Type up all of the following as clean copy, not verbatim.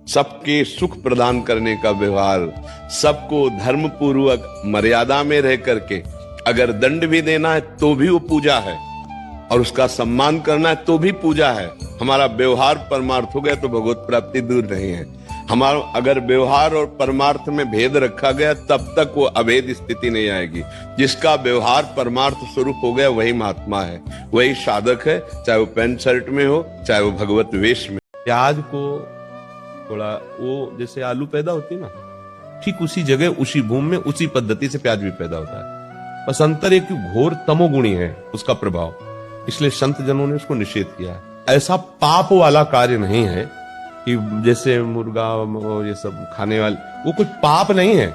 सबके सुख प्रदान करने का व्यवहार, सबको धर्म पूर्वक मर्यादा में रह करके अगर दंड भी देना है तो भी वो पूजा है, और उसका सम्मान करना है तो भी पूजा है। हमारा व्यवहार परमार्थ हो गया तो भगवत प्राप्ति दूर नहीं है। हमारा अगर व्यवहार और परमार्थ में भेद रखा गया तब तक वो अभेद स्थिति नहीं आएगी। जिसका व्यवहार परमार्थ स्वरूप हो गया वही महात्मा है, वही साधक है, चाहे वो पैंट शर्ट में हो चाहे वो भगवत वेश में। प्याज को थोड़ा वो जैसे आलू पैदा होती है ना, ठीक उसी जगह उसी भूमि में उसी पद्धति से प्याज भी पैदा होता है। बस अंतर एक घोर तमोगुणी है उसका प्रभाव, इसलिए संत जनों ने उसको निषेध किया है। ऐसा पाप वाला कार्य नहीं है कि जैसे मुर्गा और ये सब खाने वाले, वो कुछ पाप नहीं है,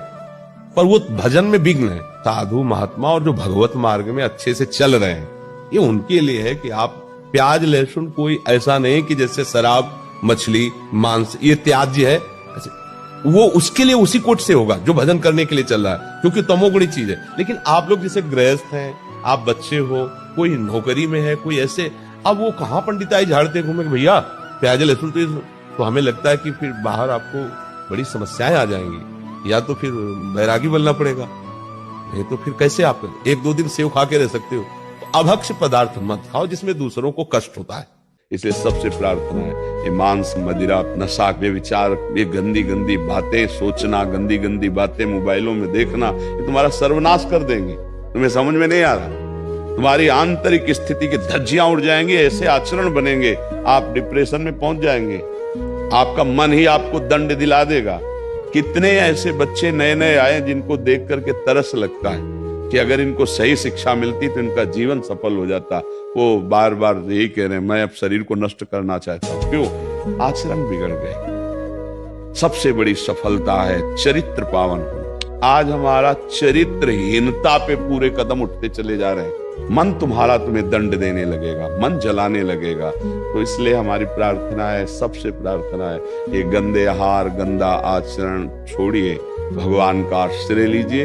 पर वो भजन में विघ्न है। साधु महात्मा और जो भगवत मार्ग में अच्छे से चल रहे हैं, ये उनके लिए है कि आप प्याज लहसुन कोई ऐसा नहीं कि जैसे शराब मछली मांस ये त्याज्य है, वो उसके लिए उसी कोट से होगा जो भजन करने के लिए चल रहा है, क्योंकि तमोगुणी चीज है। लेकिन आप लोग जैसे गृहस्थ हैं, आप बच्चे हो, कोई नौकरी में है, कोई ऐसे, अब वो कहाँ पंडिताई झाड़ते घूमे भैया प्याज लहसुन, तो हमें लगता है कि फिर बाहर आपको बड़ी समस्याएं आ जाएंगी, या तो फिर बैरागी बनना पड़ेगा, नहीं तो फिर कैसे आप एक दो दिन सेव खा के रह सकते हो। तो अभक्ष्य पदार्थ मत खाओ जिसमें दूसरों को कष्ट होता है। इसलिए सबसे प्रार्थना है, ये मांस मदिरा नशा व्यभिचार, ये गंदी गंदी बातें सोचना, गंदी गंदी बातें मोबाइलों में देखना, ये तुम्हारा सर्वनाश कर देंगे। तुम्हें समझ में नहीं आ रहा, तुम्हारी आंतरिक स्थिति की धज्जियां उड़ जाएंगी, ऐसे आचरण बनेंगे, आप डिप्रेशन में पहुंच जाएंगे। आपका मन ही आपको दंड दिला देगा। कितने ऐसे बच्चे नए नए आए जिनको देख करके तरस लगता है कि अगर इनको सही शिक्षा मिलती तो इनका जीवन सफल हो जाता। वो बार बार यही कह रहे हैं, मैं अब शरीर को नष्ट करना चाहता हूं। क्यों? आचरण बिगड़ गए। सबसे बड़ी सफलता है चरित्र पावन होना। आज हमारा चरित्रहीनता पे पूरे कदम उठते चले जा रहे हैं। मन तुम्हारा तुम्हें दंड देने लगेगा, मन जलाने लगेगा। तो इसलिए हमारी प्रार्थना है, सबसे प्रार्थना है, ये गंदे आहार गंदा आचरण छोड़िए, भगवान का आश्रय लीजिए।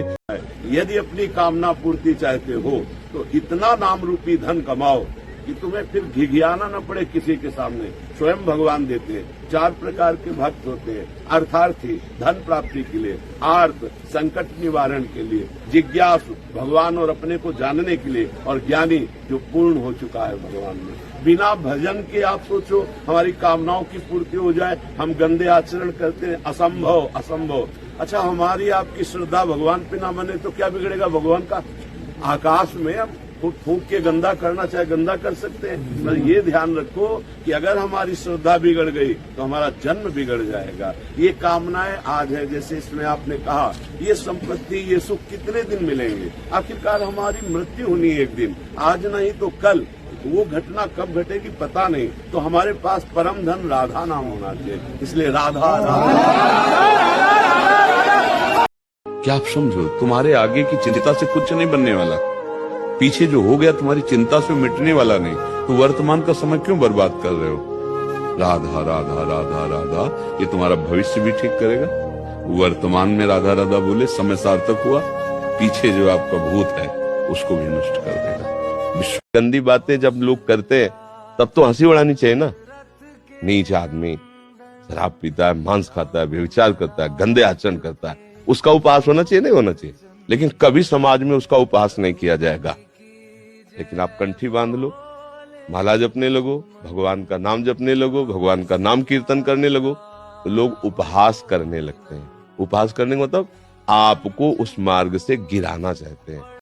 यदि अपनी कामना पूर्ति चाहते हो तो इतना नाम रूपी धन कमाओ कि तुम्हें फिर घिघियाना न पड़े किसी के सामने। स्वयं भगवान देते हैं। 4 प्रकार के भक्त होते हैं, अर्थार्थी धन प्राप्ति के लिए, आर्त संकट निवारण के लिए, जिज्ञासु भगवान और अपने को जानने के लिए, और ज्ञानी जो पूर्ण हो चुका है भगवान में। बिना भजन के आप सोचो हमारी कामनाओं की पूर्ति हो जाए, हम गंदे आचरण करते हैं, असंभव असंभव। अच्छा, हमारी आपकी श्रद्धा भगवान पे ना बने तो क्या बिगड़ेगा भगवान का? आकाश में हम फूंक के गंदा करना चाहे गंदा कर सकते हैं, पर ये ध्यान रखो कि अगर हमारी श्रद्धा बिगड़ गई तो हमारा जन्म बिगड़ जाएगा। ये कामनाएं आज है, जैसे इसमें आपने कहा, ये संपत्ति ये सुख कितने दिन मिलेंगे? आखिरकार हमारी मृत्यु होनी है एक दिन, आज नहीं तो कल। वो घटना कब घटेगी पता नहीं। तो हमारे पास परम धन राधा नाम होना चाहिए, इसलिए राधा क्या आप समझो, तुम्हारे आगे की चिंता से कुछ नहीं बनने वाला, पीछे जो हो गया तुम्हारी चिंता से मिटने वाला नहीं। तो वर्तमान का समय क्यों बर्बाद कर रहे हो? राधा राधा राधा राधा, ये तुम्हारा भविष्य भी ठीक करेगा। वर्तमान में राधा राधा बोले समय सार्थक हुआ, पीछे जो आपका भूत है उसको भी नष्ट कर देगा। गंदी बातें जब लोग करते हैं तब तो हंसी उड़ानी चाहिए ना। नीच आदमी शराब पीता है, मांस खाता है, व्यभिचार करता है, गंदे आचरण करता है, उसका उपहास होना चाहिए? नहीं होना चाहिए। लेकिन कभी समाज में उसका उपहास नहीं किया जाएगा। लेकिन आप कंठी बांध लो, माला जपने लगो, भगवान का नाम जपने लगो, भगवान का नाम कीर्तन करने लगो, तो लोग उपहास करने लगते हैं। उपहास करने का मतलब आपको उस मार्ग से गिराना चाहते हैं।